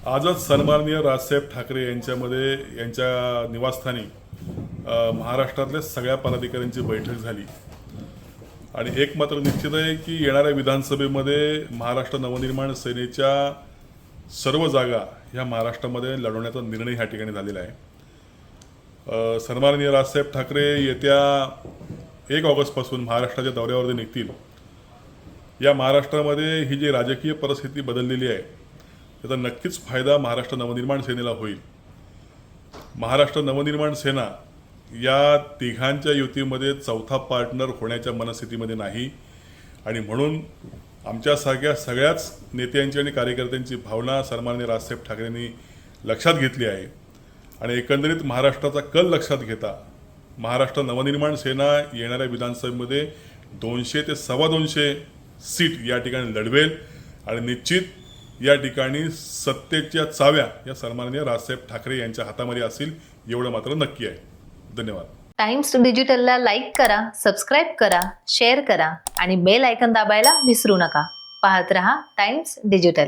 आजच सन्माननीय राजसाहेब ठाकरे यांच्या निवासस्थानी महाराष्ट्रातल्या सगळ्या पदाधिकाऱ्यांची बैठक झाली आणि एक मात्र निश्चित आहे की येणाऱ्या विधानसभेमध्ये महाराष्ट्र नवनिर्माण सेनेच्या सर्व जागा ह्या महाराष्ट्रामध्ये लढवण्याचा निर्णय ह्या ठिकाणी झालेला आहे। सन्माननीय राजसाहेब ठाकरे येत्या 1 ऑगस्टपासून महाराष्ट्राच्या दौऱ्यावर निघतील। या महाराष्ट्रामध्ये ही जी राजकीय परिस्थिती बदललेली आहे त्याचा नक्कीच फायदा महाराष्ट्र नवनिर्माण सेनेला होईल। महाराष्ट्र नवनिर्माण सेना या तिघांच्या युतीमध्ये चौथा पार्टनर होण्याच्या मनस्थितीमध्ये नाही आणि म्हणून आमच्यासारख्या सगळ्याच नेत्यांची आणि कार्यकर्त्यांची भावना सन्माननीय राजसाहेब ठाकरेंनी लक्षात घेतली आहे आणि एकंदरीत महाराष्ट्राचा कल लक्षात घेता महाराष्ट्र नवनिर्माण सेना येणाऱ्या विधानसभेमध्ये 200 ते 225 सीट या ठिकाणी लढवेल आणि निश्चित या ठिकाणी सत्तेच्या चाव्या या सन्माननीय राजसाहेब ठाकरे यांच्या हातामध्ये असतील एवढं मात्र नक्की आहे। धन्यवाद। टाइम्स डिजिटलला लाईक करा, सबस्क्राईब करा, शेअर करा आणि बेल आयकॉन दाबायला विसरू नका। पाहत रहा टाइम्स डिजिटल।